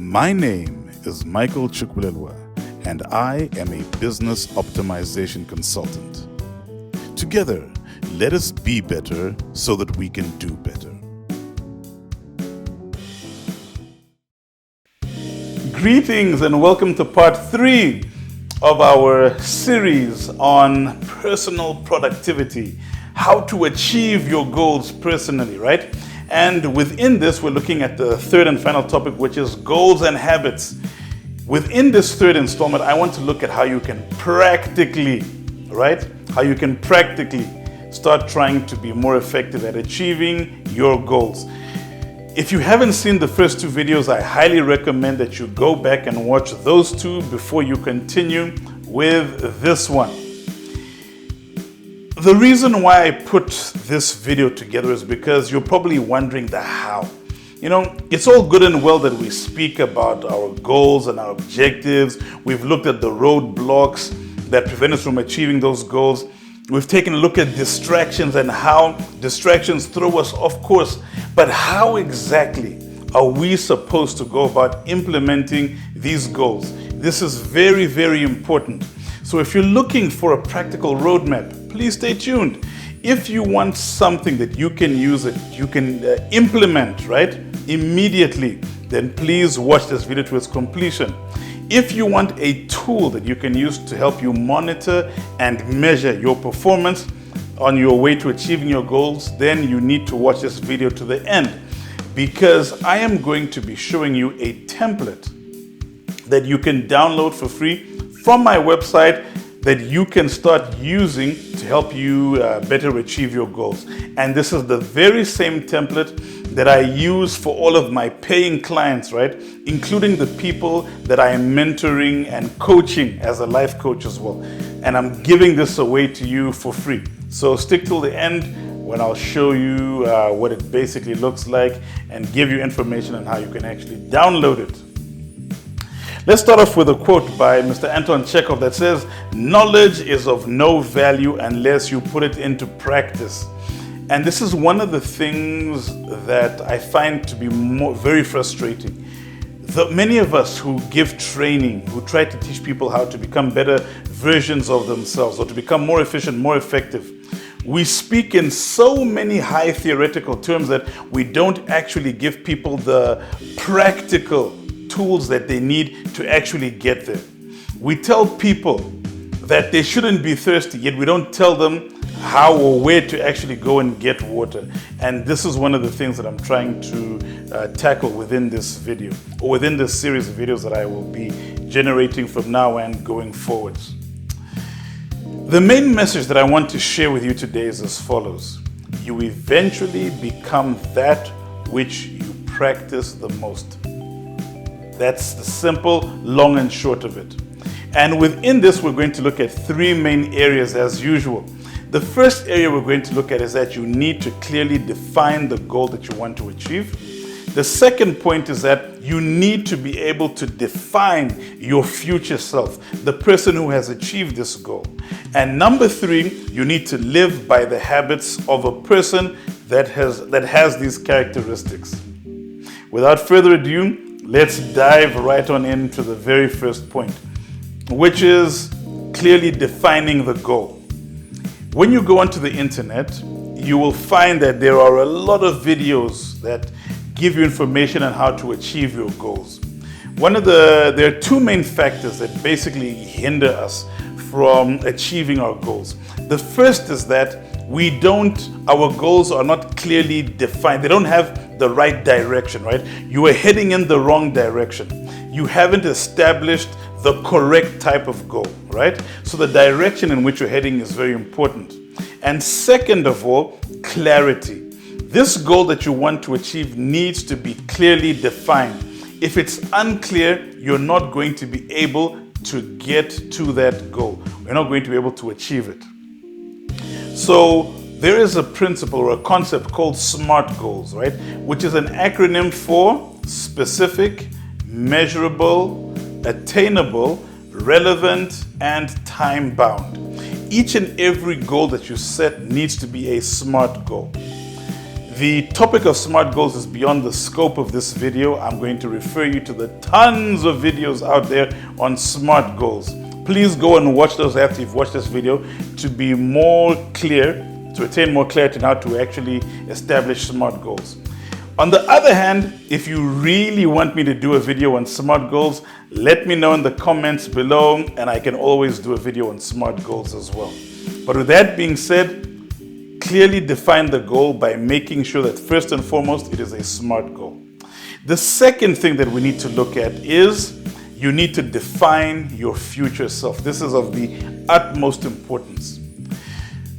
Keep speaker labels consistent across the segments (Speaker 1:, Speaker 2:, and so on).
Speaker 1: My name is Michael Chukwulelwa, and I am a business optimization consultant. Together, let us be better so that we can do better. Greetings and welcome to part 3 of our series on personal productivity, how to achieve your goals personally, right? And within this, we're looking at the third and final topic, which is goals and habits. Within this third installment, I want to look at how you can practically, right? How you can practically start trying to be more effective at achieving your goals. If you haven't seen the first 2 videos, I highly recommend that you go back and watch those 2 before you continue with this one. The reason why I put this video together is because you're probably wondering the how. You know, it's all good and well that we speak about our goals and our objectives. We've looked at the roadblocks that prevent us from achieving those goals. We've taken a look at distractions and how distractions throw us off course. But how exactly are we supposed to go about implementing these goals? This is very, very important. So if you're looking for a practical roadmap, please stay tuned. If you want something that you can use, that you can implement, right, immediately, then please watch this video to its completion. If you want a tool that you can use to help you monitor and measure your performance on your way to achieving your goals, then you need to watch this video to the end, because I am going to be showing you a template that you can download for free from my website that you can start using to help you better achieve your goals. And this is the very same template that I use for all of my paying clients, right? Including the people that I am mentoring and coaching as a life coach as well. And I'm giving this away to you for free. So stick till the end when I'll show you what it basically looks like and give you information on how you can actually download it. Let's start off with a quote by Mr. Anton Chekhov that says, "Knowledge is of no value unless you put it into practice." And this is one of the things that I find to be very frustrating. Many of us who give training, who try to teach people how to become better versions of themselves or to become more efficient, more effective, we speak in so many high theoretical terms that we don't actually give people the practical tools that they need to actually get there. We tell people that they shouldn't be thirsty, yet we don't tell them how or where to actually go and get water. And this is one of the things that I'm trying to tackle within this video, or within this series of videos that I will be generating from now and going forwards. The main message that I want to share with you today is as follows. You eventually become that which you practice the most. That's the simple, long and short of it. And within this, we're going to look at 3 main areas as usual. The first area we're going to look at is that you need to clearly define the goal that you want to achieve. The second point is that you need to be able to define your future self, the person who has achieved this goal. And number 3, you need to live by the habits of a person that has these characteristics. Without further ado, let's dive right on into the very first point, which is clearly defining the goal. When you go onto the internet, you will find that there are a lot of videos that give you information on how to achieve your goals. There are 2 main factors that basically hinder us from achieving our goals. The first is that our goals are not clearly defined. They don't have the right direction, right? You are heading in the wrong direction. You haven't established the correct type of goal, right? So the direction in which you're heading is very important. And second of all, clarity. This goal that you want to achieve needs to be clearly defined. If it's unclear, you're not going to be able to get to that goal. You're not going to be able to achieve it. So there is a principle or a concept called SMART goals, right? Which is an acronym for specific, measurable, attainable, relevant, and time-bound. Each and every goal that you set needs to be a SMART goal. The topic of SMART goals is beyond the scope of this video. I'm going to refer you to the tons of videos out there on SMART goals. Please go and watch those after you've watched this video to be more clear, to attain more clarity on how to actually establish SMART goals. On the other hand, if you really want me to do a video on SMART goals, let me know in the comments below, and I can always do a video on SMART goals as well. But with that being said, clearly define the goal by making sure that first and foremost, it is a SMART goal. The second thing that we need to look at is you need to define your future self. This is of the utmost importance.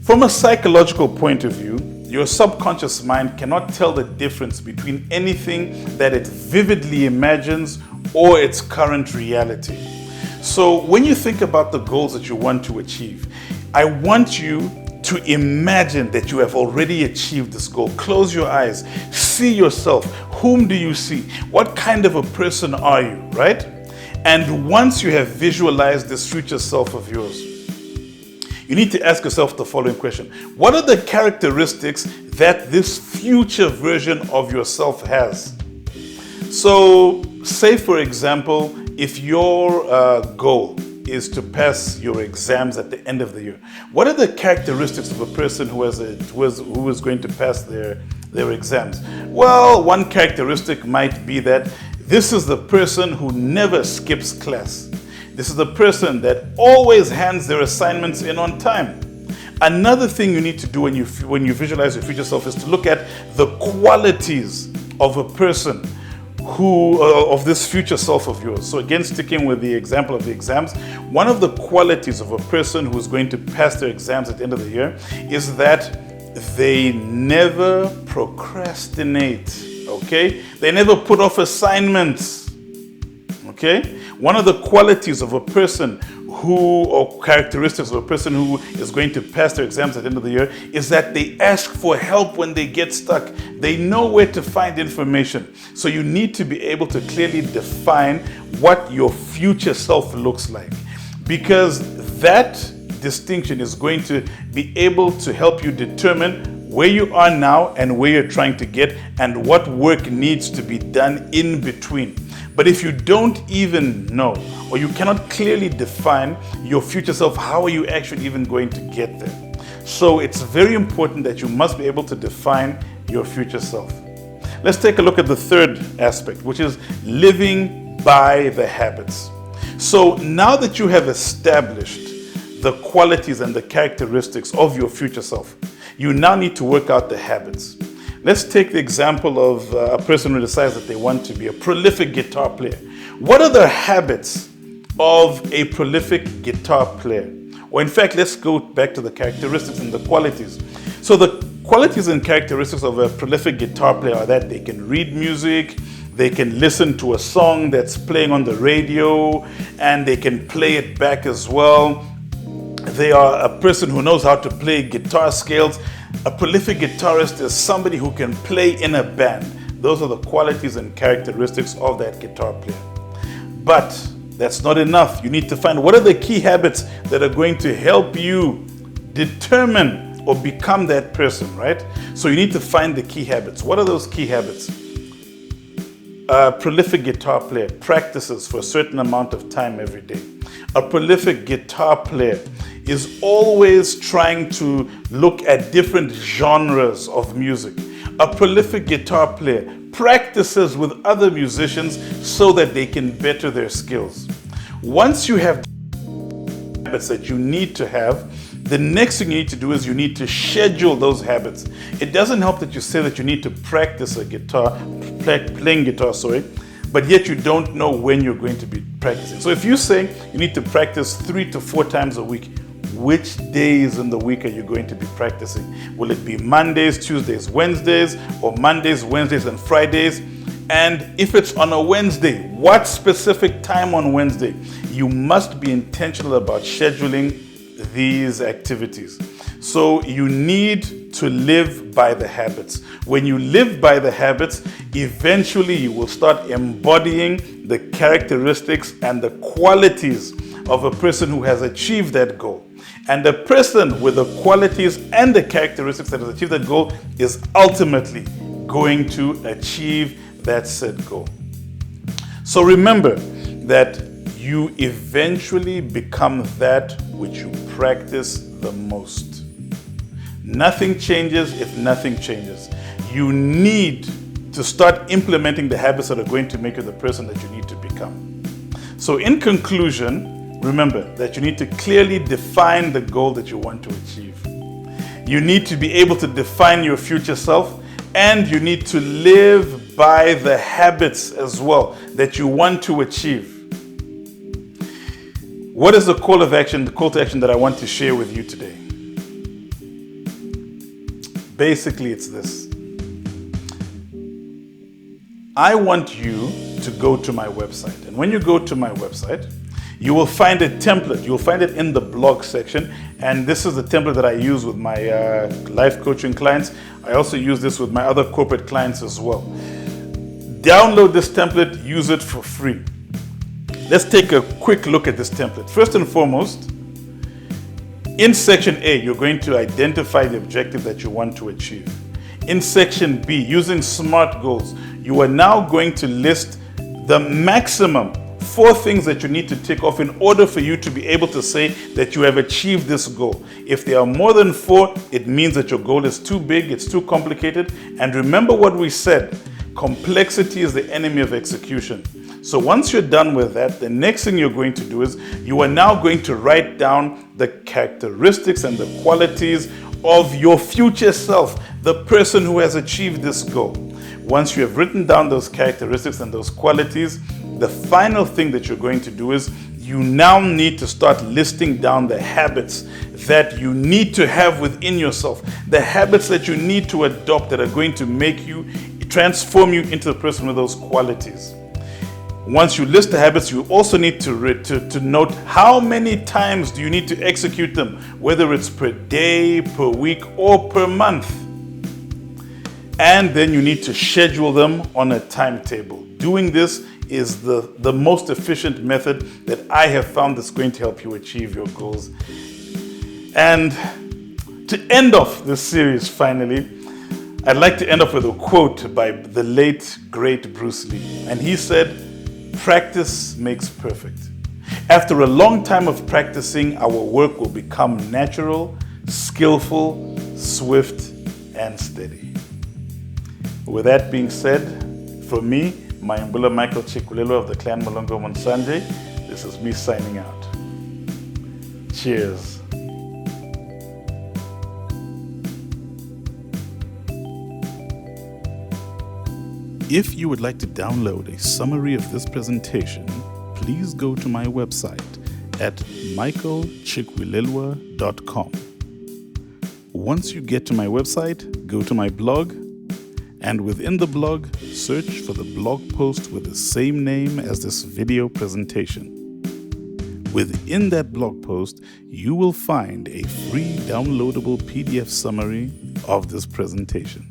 Speaker 1: From a psychological point of view, your subconscious mind cannot tell the difference between anything that it vividly imagines or its current reality. So when you think about the goals that you want to achieve, I want you to imagine that you have already achieved this goal. Close your eyes, see yourself. Whom do you see? What kind of a person are you, right? And once you have visualized this future self of yours, you need to ask yourself the following question. What are the characteristics that this future version of yourself has? So, say for example, if your goal is to pass your exams at the end of the year, what are the characteristics of a person who is going to pass their exams? Well, one characteristic might be that this is the person who never skips class. This is the person that always hands their assignments in on time. Another thing you need to do when you visualize your future self is to look at the qualities of a person of this future self of yours. So again, sticking with the example of the exams, one of the qualities of a person who is going to pass their exams at the end of the year is that they never procrastinate, okay? They never put off assignments, okay? One of the qualities of a person or characteristics of a person who is going to pass their exams at the end of the year is that they ask for help when they get stuck. They know where to find information. So you need to be able to clearly define what your future self looks like, because that distinction is going to be able to help you determine where you are now and where you're trying to get and what work needs to be done in between. But if you don't even know, or you cannot clearly define your future self, how are you actually even going to get there? So it's very important that you must be able to define your future self. Let's take a look at the third aspect, which is living by the habits. So now that you have established the qualities and the characteristics of your future self, you now need to work out the habits. Let's take the example of a person who decides that they want to be a prolific guitar player. What are the habits of a prolific guitar player? Or in fact, let's go back to the characteristics and the qualities. So the qualities and characteristics of a prolific guitar player are that they can read music, they can listen to a song that's playing on the radio, and they can play it back as well. They are a person who knows how to play guitar scales. A prolific guitarist is somebody who can play in a band. Those are the qualities and characteristics of that guitar player. But that's not enough. You need to find what are the key habits that are going to help you determine or become that person, right? So you need to find the key habits. What are those key habits? A prolific guitar player practices for a certain amount of time every day. A prolific guitar player is always trying to look at different genres of music. A prolific guitar player practices with other musicians so that they can better their skills. Once you have habits that you need to have, the next thing you need to do is you need to schedule those habits. It doesn't help that you say that you need to practice playing guitar, but yet you don't know when you're going to be practicing. So if you say you need to practice 3 to 4 times a week, which days in the week are you going to be practicing? Will it be Mondays, Tuesdays, Wednesdays, or Mondays, Wednesdays, and Fridays? And if it's on a Wednesday, what specific time on Wednesday? You must be intentional about scheduling these activities. So you need to live by the habits. When you live by the habits, eventually you will start embodying the characteristics and the qualities of a person who has achieved that goal. And the person with the qualities and the characteristics that has achieved that goal is ultimately going to achieve that said goal. So remember that you eventually become that which you practice the most. Nothing changes if nothing changes. You need to start implementing the habits that are going to make you the person that you need to become. So in conclusion, remember that you need to clearly define the goal that you want to achieve. You need to be able to define your future self, and you need to live by the habits as well that you want to achieve. What is the call to action that I want to share with you today? Basically, it's this. I want you to go to my website. And when you go to my website, you will find a template. You'll find it in the blog section. And this is the template that I use with my life coaching clients. I also use this with my other corporate clients as well. Download this template, use it for free. Let's take a quick look at this template. First and foremost, in section A, you're going to identify the objective that you want to achieve. In section B, using SMART goals, you are now going to list the maximum 4 things that you need to tick off in order for you to be able to say that you have achieved this goal. If there are more than 4, it means that your goal is too big, it's too complicated. And remember what we said, complexity is the enemy of execution. So once you're done with that, the next thing you're going to do is you are now going to write down the characteristics and the qualities of your future self, the person who has achieved this goal. Once you have written down those characteristics and those qualities, the final thing that you're going to do is you now need to start listing down the habits that you need to have within yourself, the habits that you need to adopt that are going to make you, transform you into the person with those qualities. Once you list the habits, you also need to note how many times do you need to execute them, whether it's per day, per week, or per month. And then you need to schedule them on a timetable. Doing this is the most efficient method that I have found that's going to help you achieve your goals. And to end off this series, finally, I'd like to end off with a quote by the late, great Bruce Lee. And he said, "Practice makes perfect." After a long time of practicing, our work will become natural, skillful, swift, and steady. With that being said, for me, Mayambula Michael Chikulelo of the Clan Malongo Monsanje, this is me signing out. Cheers. If you would like to download a summary of this presentation, please go to my website at michaelchikwilelwa.com. Once you get to my website, go to my blog, and within the blog, search for the blog post with the same name as this video presentation. Within that blog post, you will find a free downloadable PDF summary of this presentation.